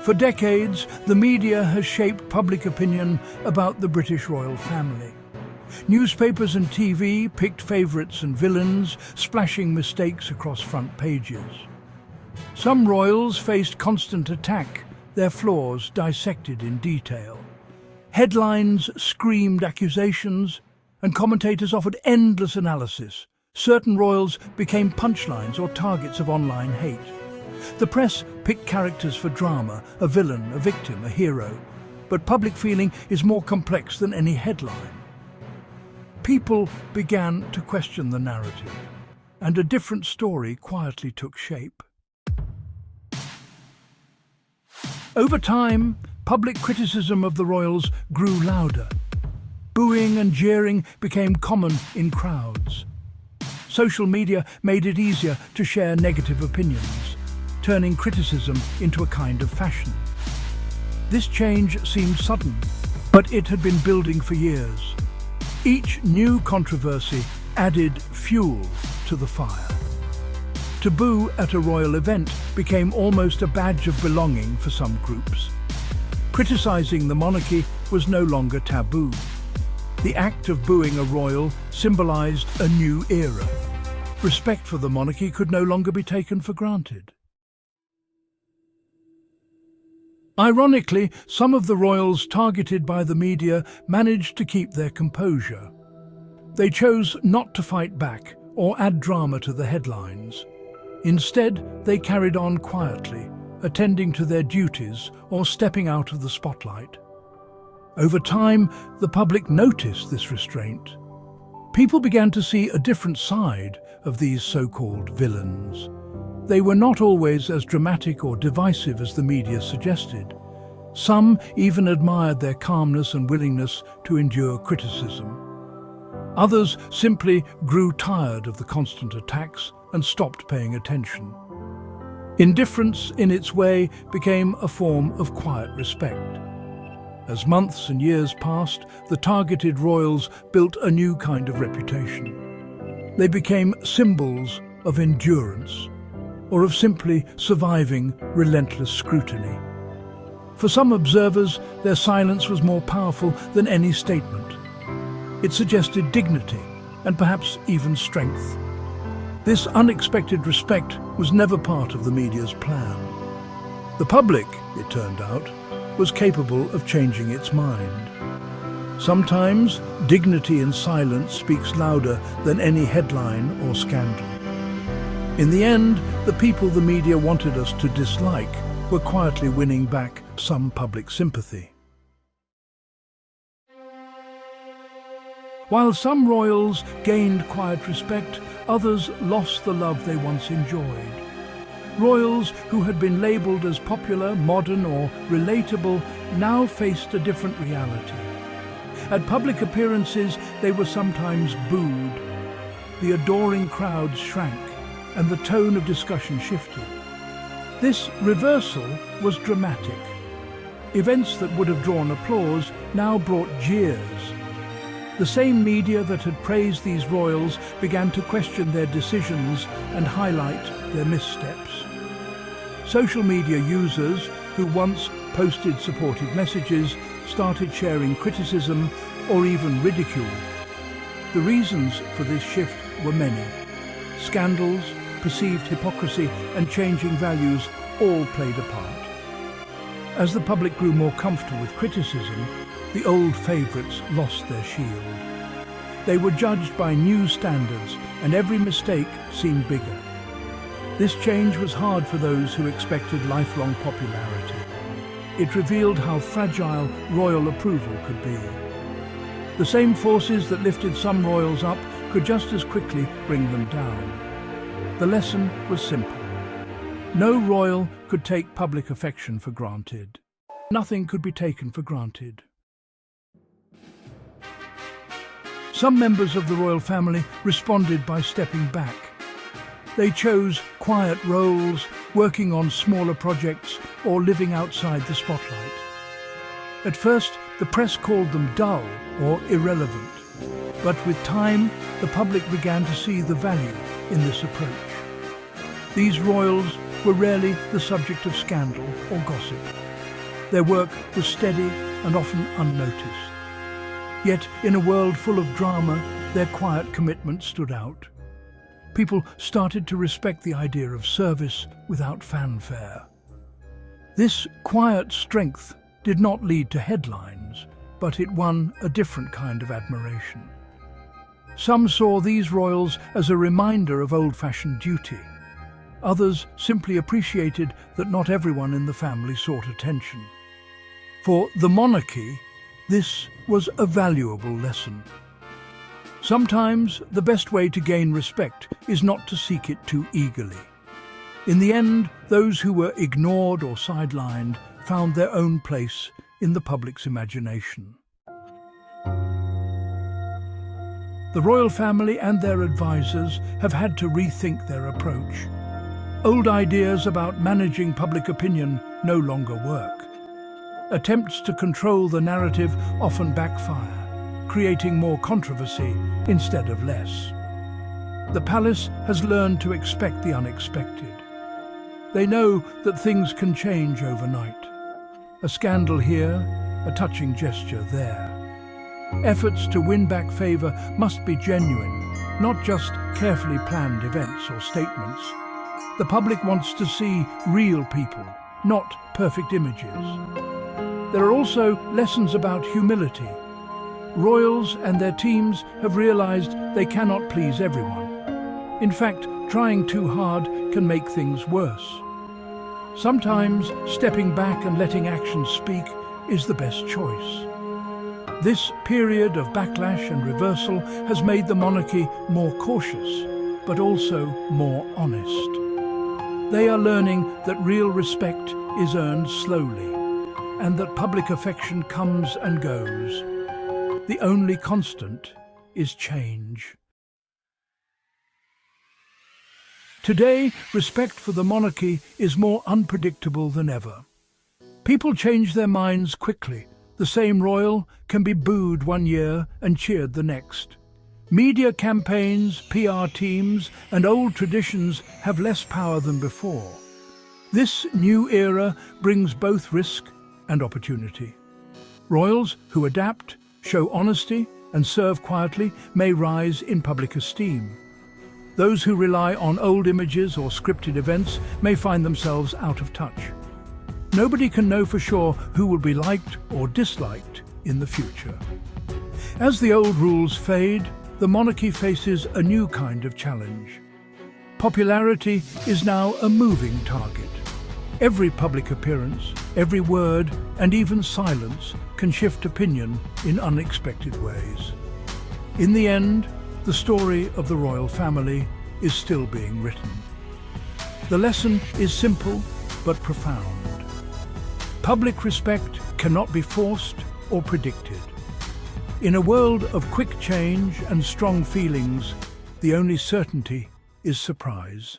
For decades, the media has shaped public opinion about the British royal family. Newspapers and TV picked favourites and villains, splashing mistakes across front pages. Some royals faced constant attack, their flaws dissected in detail. Headlines screamed accusations, and commentators offered endless analysis. Certain royals became punchlines or targets of online hate. The press picked characters for drama, a villain, a victim, a hero. But public feeling is more complex than any headline. People began to question the narrative, and a different story quietly took shape. Over time, public criticism of the royals grew louder. Booing and jeering became common in crowds. Social media made it easier to share negative opinions, turning criticism into a kind of fashion. This change seemed sudden, but it had been building for years. Each new controversy added fuel to the fire. To boo at a royal event became almost a badge of belonging for some groups. Criticizing the monarchy was no longer taboo. The act of booing a royal symbolized a new era. Respect for the monarchy could no longer be taken for granted. Ironically, some of the royals targeted by the media managed to keep their composure. They chose not to fight back or add drama to the headlines. Instead, they carried on quietly, attending to their duties or stepping out of the spotlight. Over time, the public noticed this restraint. People began to see a different side of these so-called villains. They were not always as dramatic or divisive as the media suggested. Some even admired their calmness and willingness to endure criticism. Others simply grew tired of the constant attacks and stopped paying attention. Indifference, in its way, became a form of quiet respect. As months and years passed, the targeted royals built a new kind of reputation. They became symbols of endurance, or of simply surviving relentless scrutiny. For some observers, their silence was more powerful than any statement. It suggested dignity and perhaps even strength. This unexpected respect was never part of the media's plan. The public, it turned out, was capable of changing its mind. Sometimes, dignity in silence speaks louder than any headline or scandal. In the end, the people the media wanted us to dislike were quietly winning back some public sympathy. While some royals gained quiet respect, others lost the love they once enjoyed. Royals who had been labelled as popular, modern or relatable now faced a different reality. At public appearances, they were sometimes booed. The adoring crowds shrank, and the tone of discussion shifted. This reversal was dramatic. Events that would have drawn applause now brought jeers. The same media that had praised these royals began to question their decisions and highlight their missteps. Social media users who once posted supportive messages started sharing criticism or even ridicule. The reasons for this shift were many. Scandals, perceived hypocrisy and changing values all played a part. As the public grew more comfortable with criticism, the old favourites lost their shield. They were judged by new standards, and every mistake seemed bigger. This change was hard for those who expected lifelong popularity. It revealed how fragile royal approval could be. The same forces that lifted some royals up could just as quickly bring them down. The lesson was simple. No royal could take public affection for granted. Nothing could be taken for granted. Some members of the royal family responded by stepping back. They chose quiet roles, working on smaller projects or living outside the spotlight. At first, the press called them dull or irrelevant. But with time, the public began to see the value in this approach. These royals were rarely the subject of scandal or gossip. Their work was steady and often unnoticed. Yet, in a world full of drama, their quiet commitment stood out. People started to respect the idea of service without fanfare. This quiet strength did not lead to headlines, but it won a different kind of admiration. Some saw these royals as a reminder of old-fashioned duty. Others simply appreciated that not everyone in the family sought attention. For the monarchy, this was a valuable lesson. Sometimes the best way to gain respect is not to seek it too eagerly. In the end, those who were ignored or sidelined found their own place in the public's imagination. The royal family and their advisors have had to rethink their approach. Old ideas about managing public opinion no longer work. Attempts to control the narrative often backfire, creating more controversy instead of less. The palace has learned to expect the unexpected. They know that things can change overnight. A scandal here, a touching gesture there. Efforts to win back favor must be genuine, not just carefully planned events or statements. The public wants to see real people, not perfect images. There are also lessons about humility. Royals and their teams have realized they cannot please everyone. In fact, trying too hard can make things worse. Sometimes stepping back and letting actions speak is the best choice. This period of backlash and reversal has made the monarchy more cautious, but also more honest. They are learning that real respect is earned slowly, and that public affection comes and goes. The only constant is change. Today, respect for the monarchy is more unpredictable than ever. People change their minds quickly. The same royal can be booed one year and cheered the next. Media campaigns, PR teams, and old traditions have less power than before. This new era brings both risk and opportunity. Royals who adapt, show honesty, and serve quietly may rise in public esteem. Those who rely on old images or scripted events may find themselves out of touch. Nobody can know for sure who will be liked or disliked in the future. As the old rules fade, the monarchy faces a new kind of challenge. Popularity is now a moving target. Every public appearance, every word, and even silence can shift opinion in unexpected ways. In the end, the story of the royal family is still being written. The lesson is simple but profound. Public respect cannot be forced or predicted. In a world of quick change and strong feelings, the only certainty is surprise.